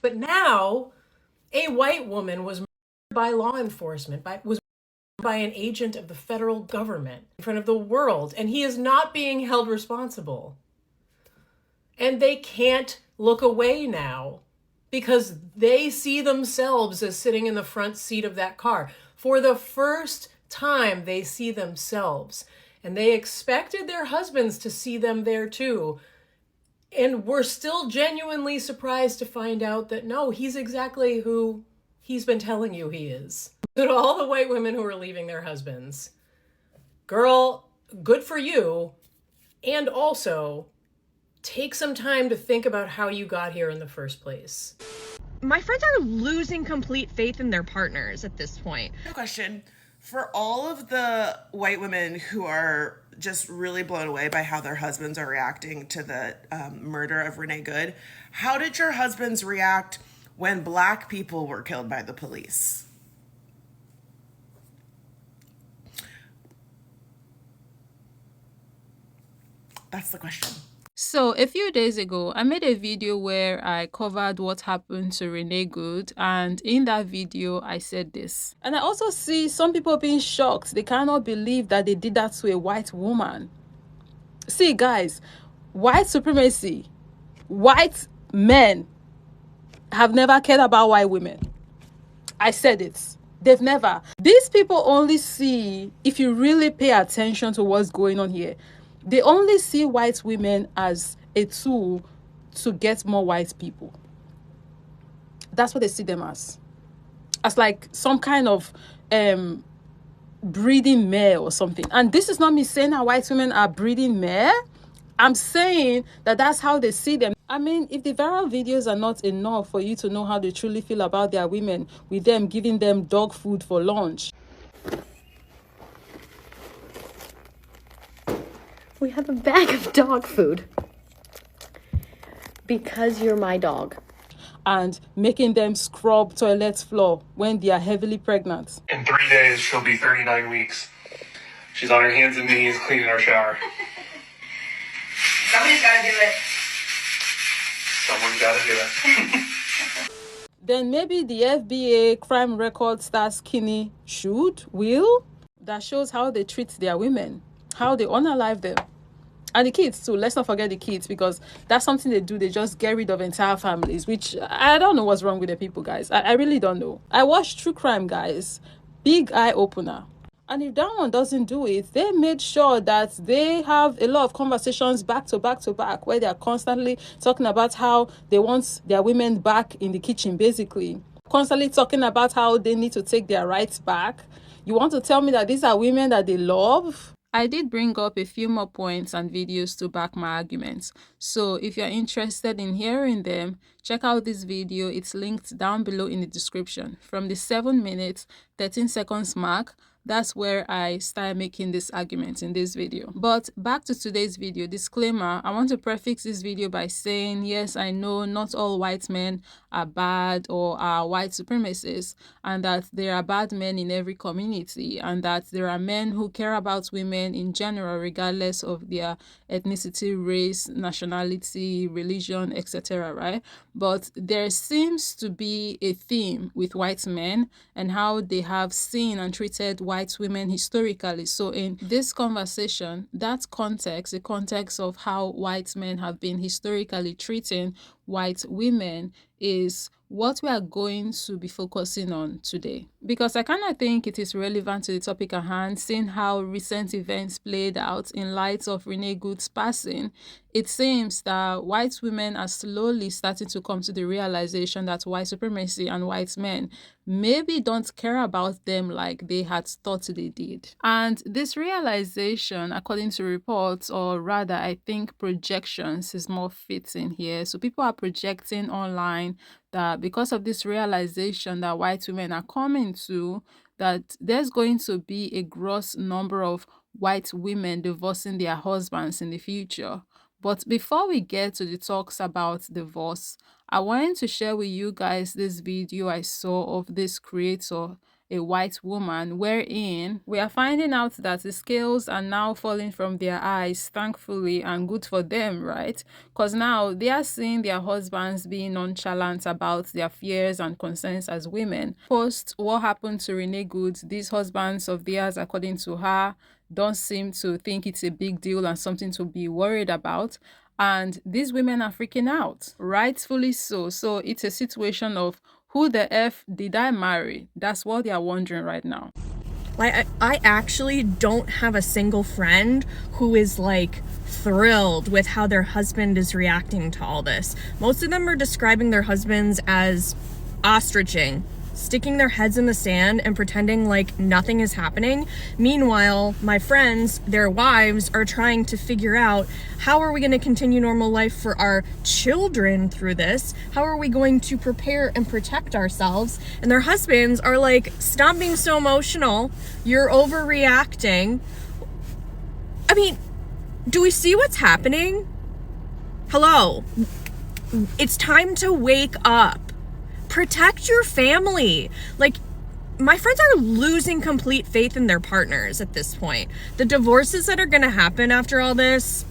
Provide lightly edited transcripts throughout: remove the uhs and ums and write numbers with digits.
But now a white woman was murdered by law enforcement, was by an agent of the federal government in front of the world, and he is not being held responsible. And they can't look away now because they see themselves as sitting in the front seat of that car. For the first time, they see themselves. And they expected their husbands to see them there too. And we're still genuinely surprised to find out that no, he's exactly who he's been telling you he is. To all the white women who are leaving their husbands, girl, good for you. And also, take some time to think about how you got here in the first place. My friends are losing complete faith in their partners at this point. Question. For all of the white women who are just really blown away by how their husbands are reacting to the murder of Renee Good, how did your husbands react when Black people were killed by the police? That's the question. So a few days ago, I made a video where I covered what happened to Renee Good, and in that video, I said this. And I also see some people being shocked. They cannot believe that they did that to a white woman. See, guys, white supremacy, white men have never cared about white women. I said it. They've never. These people only see, if you really pay attention to what's going on here, they only see white women as a tool to get more white people. That's what they see them as like some kind of breeding mare or something. And this is not me saying that white women are breeding mare. I'm saying that that's how they see them. I mean, if the viral videos are not enough for you to know how they truly feel about their women, with them giving them dog food for lunch. We have a bag of dog food because you're my dog. And making them scrub toilet floor when they are heavily pregnant. In 3 days, she'll be 39 weeks. She's on her hands and knees cleaning our shower. Somebody's got to do it. Someone's got to do it. Then maybe the FBA crime record starts skinny will that shows how they treat their women, how they unalive them. And the kids too. Let's not forget the kids, because that's something they do. They just get rid of entire families, which I don't know what's wrong with the people, guys. I really don't know. I watched True Crime, guys. Big eye opener. And if that one doesn't do it, they made sure that they have a lot of conversations back to back to back, where they are constantly talking about how they want their women back in the kitchen, basically. Constantly talking about how they need to take their rights back. You want to tell me that these are women that they love? I did bring up a few more points and videos to back my arguments. So if you're interested in hearing them, check out this video. It's linked down below in the description. From the 7 minutes, 13 seconds mark, that's where I started making this argument in this video. But back to today's video. Disclaimer, I want to prefix this video by saying, yes, I know not all white men are bad or are white supremacists, and that there are bad men in every community, and that there are men who care about women in general, regardless of their ethnicity, race, nationality, religion, etc., right? But there seems to be a theme with white men and how they have seen and treated white women historically. So in this conversation, that context, the context of how white men have been historically treating white women, is what we are going to be focusing on today, because I kind of think it is relevant to the topic at hand, seeing how recent events played out in light of Renee Good's passing. It seems that white women are slowly starting to come to the realization that white supremacy and white men maybe don't care about them like they had thought they did. And this realization, according to reports, or rather I think projections is more fitting here. So people are projecting online that because of this realization that white women are coming to, that there's going to be a gross number of white women divorcing their husbands in the future. But before we get to the talks about divorce, I wanted to share with you guys this video I saw of this creator, a white woman, wherein we are finding out that the scales are now falling from their eyes, thankfully, and good for them, right? Because now they are seeing their husbands being nonchalant about their fears and concerns as women. Post what happened to Renee Good, these husbands of theirs, according to her, don't seem to think it's a big deal and something to be worried about. And these women are freaking out, rightfully so. So it's a situation of who the F did I marry? That's what they are wondering right now. Like, I actually don't have a single friend who is like thrilled with how their husband is reacting to all this. Most of them are describing their husbands as ostriching, sticking their heads in the sand and pretending like nothing is happening. Meanwhile, my friends, their wives, are trying to figure out, how are we going to continue normal life for our children through this? How are we going to prepare and protect ourselves? And their husbands are like, stop being so emotional. You're overreacting. I mean, do we see what's happening? Hello. It's time to wake up. Protect your family. Like, my friends are losing complete faith in their partners at this point. The divorces that are going to happen after all this,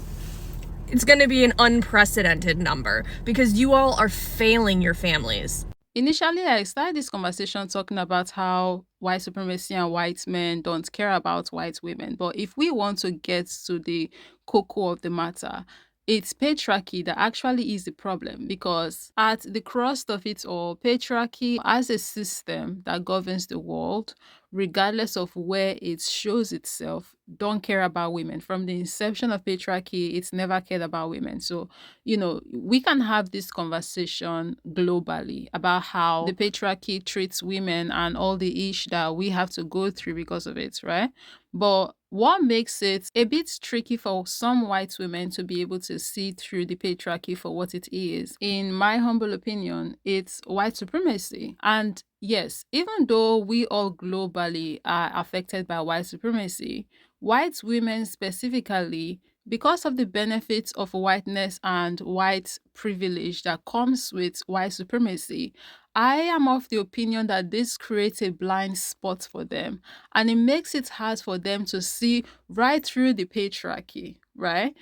it's going to be an unprecedented number because you all are failing your families. Initially, I started this conversation talking about how white supremacy and white men don't care about white women. But if we want to get to the cocoa of the matter, it's patriarchy that actually is the problem, because at the crust of it all, patriarchy as a system that governs the world, regardless of where it shows itself, don't care about women. From the inception of patriarchy, it's never cared about women. So, we can have this conversation globally about how the patriarchy treats women and all the ish that we have to go through because of it, right? But what makes it a bit tricky for some white women to be able to see through the patriarchy for what it is, in my humble opinion, it's white supremacy. And yes, even though we all globally are affected by white supremacy, white women specifically, because of the benefits of whiteness and white privilege that comes with white supremacy, I am of the opinion that this creates a blind spot for them, and it makes it hard for them to see right through the patriarchy, right?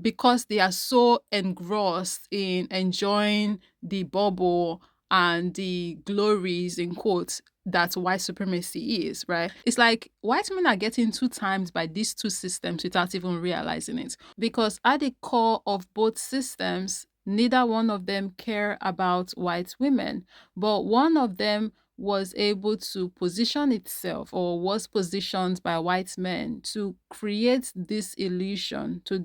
Because they are so engrossed in enjoying the bubble and the glories, in quotes, that white supremacy is, right? It's like white men are getting two times by these two systems without even realizing it. Because at the core of both systems, neither one of them care about white women, but one of them was able to position itself, or was positioned by white men to create this illusion to,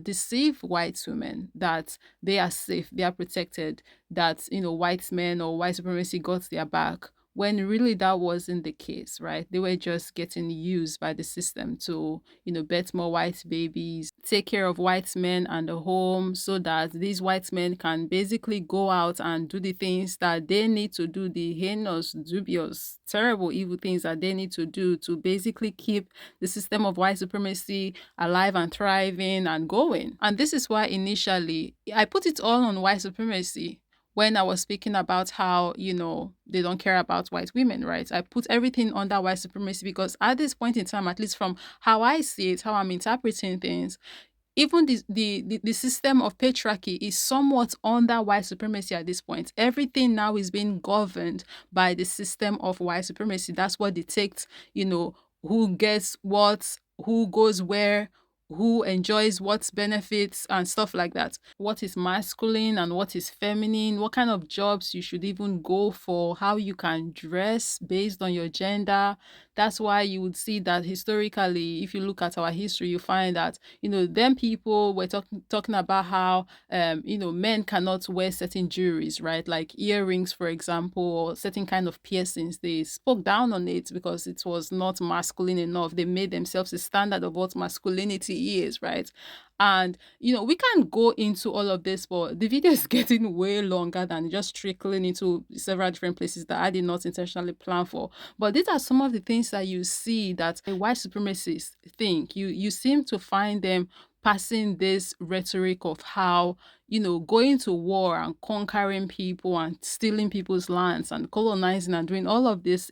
deceive white women that they are safe, they are protected, that, white men or white supremacy got their back, when really that wasn't the case, right? They were just getting used by the system to, bet more white babies, take care of white men and the home, so that these white men can basically go out and do the things that they need to do, the heinous, dubious, terrible, evil things that they need to do to basically keep the system of white supremacy alive and thriving and going. And this is why initially I put it all on white supremacy when I was speaking about how, they don't care about white women, right? I put everything under white supremacy because at this point in time, at least from how I see it, how I'm interpreting things, even the system of patriarchy is somewhat under white supremacy at this point. Everything now is being governed by the system of white supremacy. That's what dictates, who gets what, who goes where, who enjoys what benefits and stuff like that. What is masculine and what is feminine, what kind of jobs you should even go for, how you can dress based on your gender. That's why you would see that historically, if you look at our history, you find that, them people were talking about how, men cannot wear certain jewelries, right? Like earrings, for example, or certain kind of piercings. They spoke down on it because it was not masculine enough. They made themselves a standard of what masculinity is, right? And, we can't go into all of this, but the video is getting way longer than just trickling into several different places that I did not intentionally plan for. But these are some of the things that you see that white supremacists think. You seem to find them passing this rhetoric of how, going to war and conquering people and stealing people's lands and colonizing and doing all of this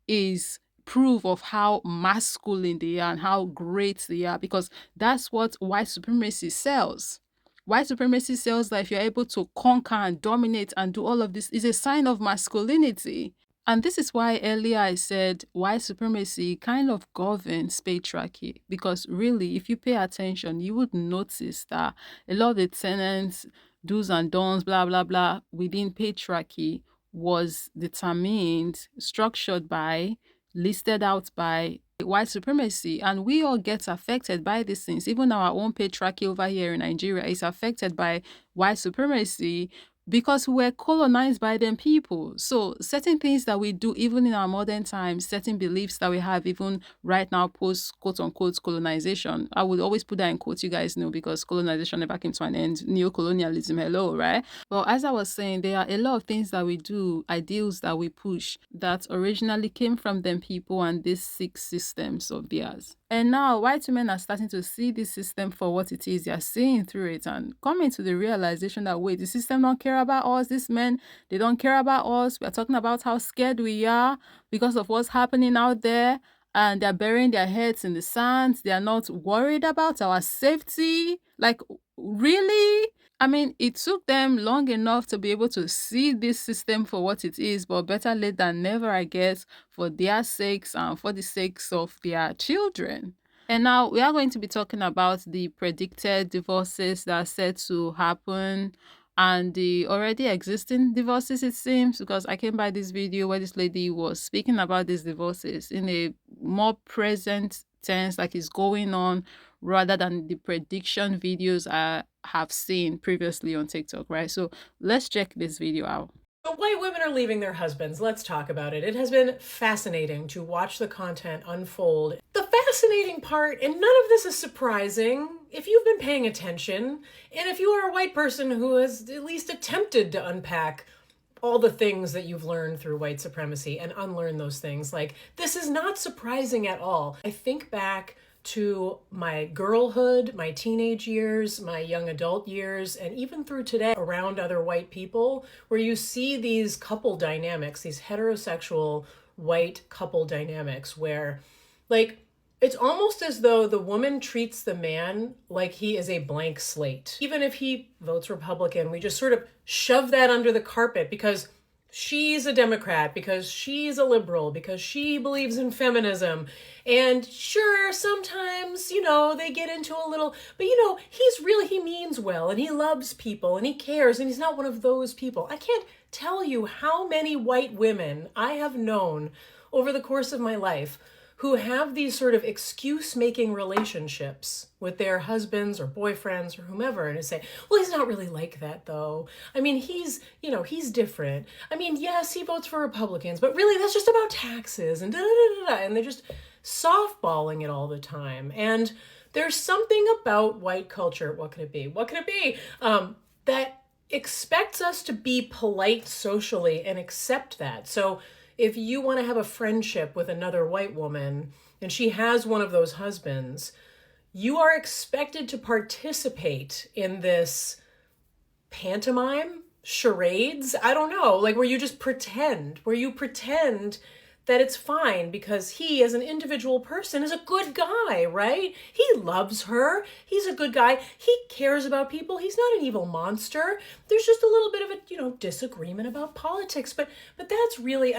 is proof of how masculine they are and how great they are, because that's what white supremacy sells. White supremacy sells that if you're able to conquer and dominate and do all of this, is a sign of masculinity. And this is why earlier I said white supremacy kind of governs patriarchy, because really, if you pay attention, you would notice that a lot of the tenets, do's and don'ts, blah, blah, blah, within patriarchy was determined, structured by, listed out by white supremacy. And we all get affected by these things. Even our own patriarchy over here in Nigeria is affected by white supremacy because we were colonized by them people. So certain things that we do even in our modern times, certain beliefs that we have even right now post quote unquote colonization, I would always put that in quotes, you guys know, because colonization never came to an end. Neo-colonialism, hello, right? Well, as I was saying, there are a lot of things that we do, ideals that we push that originally came from them people and these 6 systems of theirs. And now white women are starting to see this system for what it is. They are seeing through it and coming to the realization that, wait, the system don't care about us. These men, they don't care about us. We are talking about how scared we are because of what's happening out there. And they're burying their heads in the sand. They are not worried about our safety. Like, really? I mean, it took them long enough to be able to see this system for what it is, but better late than never, I guess, for their sakes and for the sakes of their children. And now we are going to be talking about the predicted divorces that are set to happen and the already existing divorces, it seems, because I came by this video where this lady was speaking about these divorces in a more present tense, like it's going on, rather than the prediction videos I have seen previously on TikTok, right? So let's check this video out. So white women are leaving their husbands. Let's talk about it. It has been fascinating to watch the content unfold. The fascinating part, and none of this is surprising if you've been paying attention, and if you are a white person who has at least attempted to unpack all the things that you've learned through white supremacy and unlearn those things. Like, this is not surprising at all. I think back to my girlhood, my teenage years, my young adult years, and even through today around other white people, where you see these couple dynamics, these heterosexual white couple dynamics where, like, it's almost as though the woman treats the man like he is a blank slate. Even if he votes Republican, we just sort of shove that under the carpet because she's a Democrat, because she's a liberal, because she believes in feminism. And sure, sometimes, they get into a little, but he means well and he loves people and he cares and he's not one of those people. I can't tell you how many white women I have known over the course of my life who have these sort of excuse-making relationships with their husbands or boyfriends or whomever, and say, well, he's not really like that, though. I mean, he's different. I mean, yes, he votes for Republicans, but really that's just about taxes and da-da-da-da-da, and they're just softballing it all the time. And there's something about white culture, what could it be, that expects us to be polite socially and accept that. So if you want to have a friendship with another white woman and she has one of those husbands, you are expected to participate in this pantomime, charades, I don't know, like where you pretend that it's fine because he, as an individual person, is a good guy, right? He loves her. He's a good guy. He cares about people. He's not an evil monster. There's just a little bit of a, disagreement about politics, but that's really,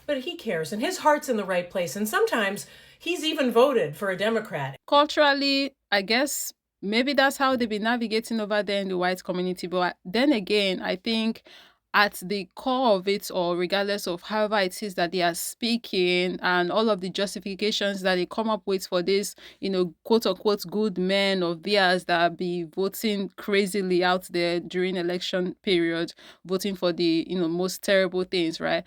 but he cares and his heart's in the right place. And sometimes he's even voted for a Democrat. Culturally, I guess maybe that's how they've been navigating over there in the white community. But then again, I think at the core of it, or regardless of however it is that they are speaking and all of the justifications that they come up with for this, quote unquote good men of theirs that be voting crazily out there during election period, voting for the, most terrible things, right?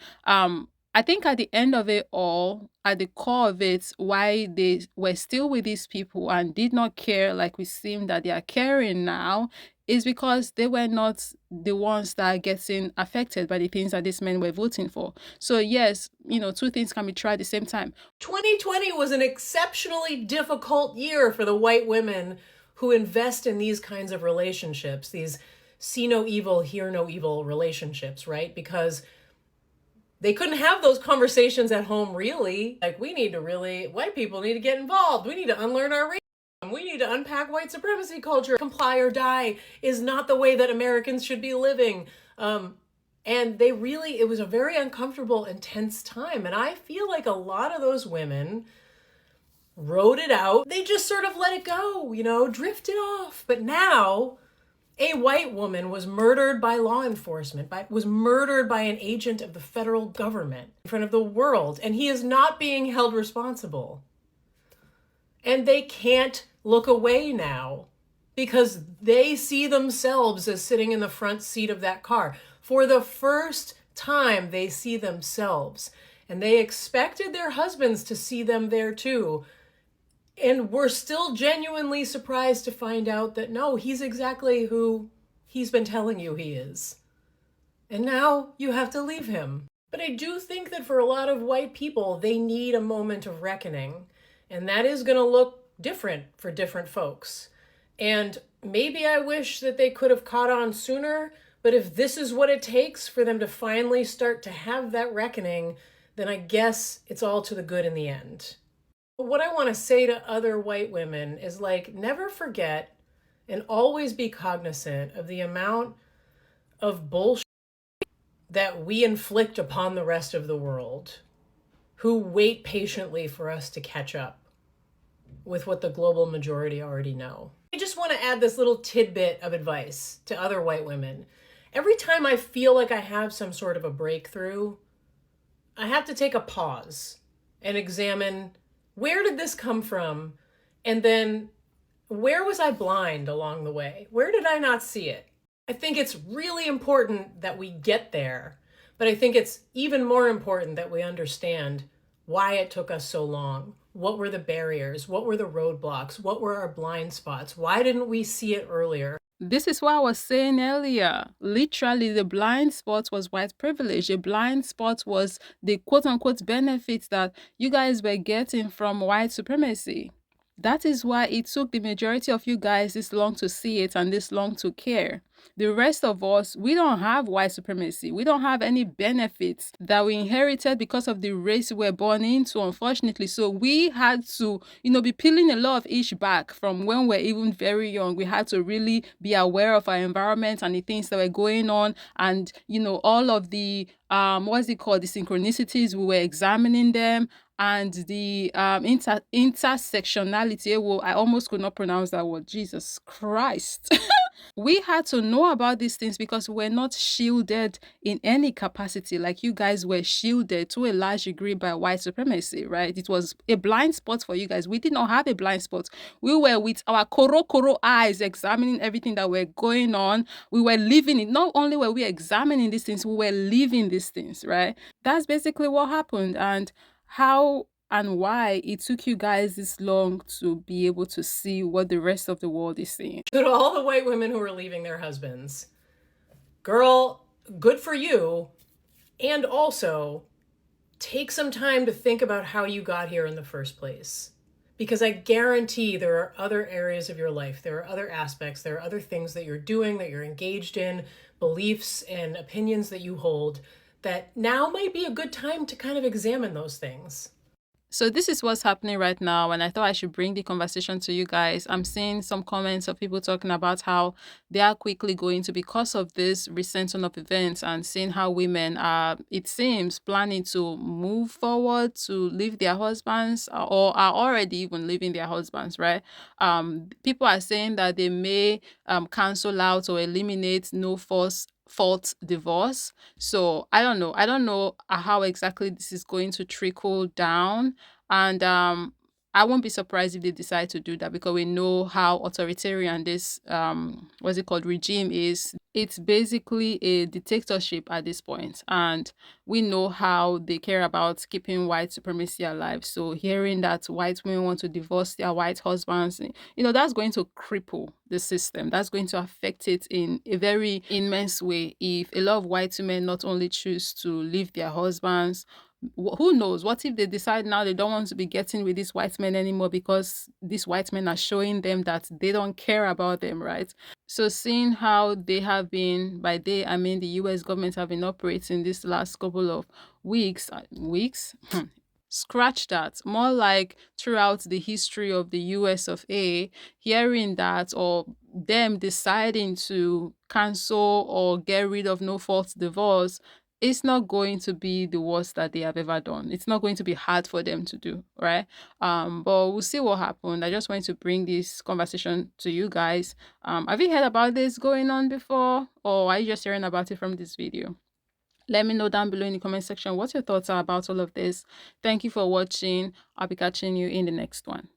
I think at the end of it all, at the core of it, why they were still with these people and did not care like we seem that they are caring now is because they were not the ones that are getting affected by the things that these men were voting for. So yes, two things can be tried at the same time. 2020 was an exceptionally difficult year for the white women who invest in these kinds of relationships, these see no evil, hear no evil relationships, right? Because they couldn't have those conversations at home, really. Like, white people need to get involved. We need to unlearn our racism. We need to unpack white supremacy culture. Comply or die is not the way that Americans should be living. And it was a very uncomfortable, intense time. And I feel like a lot of those women wrote it out. They just sort of let it go, drifted off. But now, a white woman was murdered by law enforcement, was murdered by an agent of the federal government in front of the world, and he is not being held responsible. And they can't look away now because they see themselves as sitting in the front seat of that car. For the first time, they see themselves, and they expected their husbands to see them there too. And we're still genuinely surprised to find out that no, he's exactly who he's been telling you he is. And now you have to leave him. But I do think that for a lot of white people, they need a moment of reckoning. And that is going to look different for different folks. And maybe I wish that they could have caught on sooner. But if this is what it takes for them to finally start to have that reckoning, then I guess it's all to the good in the end. What I want to say to other white women is never forget and always be cognizant of the amount of bullshit that we inflict upon the rest of the world who wait patiently for us to catch up with what the global majority already know. I just want to add this little tidbit of advice to other white women. Every time I feel like I have some sort of a breakthrough, I have to take a pause and examine, where did this come from? And then where was I blind along the way? Where did I not see it? I think it's really important that we get there, but I think it's even more important that we understand why it took us so long. What were the barriers? What were the roadblocks? What were our blind spots? Why didn't we see it earlier? This is what I was saying earlier. Literally, the blind spot was white privilege. The blind spot was the quote-unquote benefits that you guys were getting from white supremacy. That is why it took the majority of you guys this long to see it and this long to care. The rest of us, we don't have white supremacy. We don't have any benefits that we inherited because of the race we were born into, unfortunately. So we had to, be peeling a lot of ish back from when we're even very young. We had to really be aware of our environment and the things that were going on, and, all of the, the synchronicities, we were examining them, and the intersectionality. Well, I almost could not pronounce that word. Jesus Christ. We had to know about these things because we're not shielded in any capacity like you guys were shielded to a large degree by white supremacy, right? It was a blind spot for you guys. We did not have a blind spot. We were with our koro eyes examining everything that were going on. We were living it. Not only were we examining these things, we were living these things, right? That's basically what happened. And how and why it took you guys this long to be able to see what the rest of the world is seeing. To all the white women who are leaving their husbands, girl, good for you. And also, take some time to think about how you got here in the first place. Because I guarantee there are other areas of your life, there are other aspects, there are other things that you're doing, that you're engaged in, beliefs and opinions that you hold, that now might be a good time to kind of examine those things. So this is what's happening right now, and I thought I should bring the conversation to you guys. I'm seeing some comments of people talking about how they are quickly going to, because of this recent turn of events, and seeing how women are, it seems, planning to move forward to leave their husbands, or are already even leaving their husbands, right? People are saying that they may cancel out or eliminate no force fault divorce. So I don't know how exactly this is going to trickle down. And I won't be surprised if they decide to do that, because we know how authoritarian this what's it called, regime is. It's basically a dictatorship at this point, and we know how they care about keeping white supremacy alive. So hearing that white women want to divorce their white husbands, that's going to cripple the system. That's going to affect it in a very immense way if a lot of white women not only choose to leave their husbands. Who knows, what if they decide now they don't want to be getting with these white men anymore because these white men are showing them that they don't care about them, right? So seeing how they have been, by they I mean the US government, have been operating this last couple of weeks, scratch that, more like throughout the history of the US of A, hearing that, or them deciding to cancel or get rid of no fault divorce, it's not going to be the worst that they have ever done. It's not going to be hard for them to do, right? But we'll see what happened. I just wanted to bring this conversation to you guys. Have you heard about this going on before, or are you just hearing about it from this video? Let me know down below in the comment section what your thoughts are about all of this. Thank you for watching. I'll be catching you in the next one.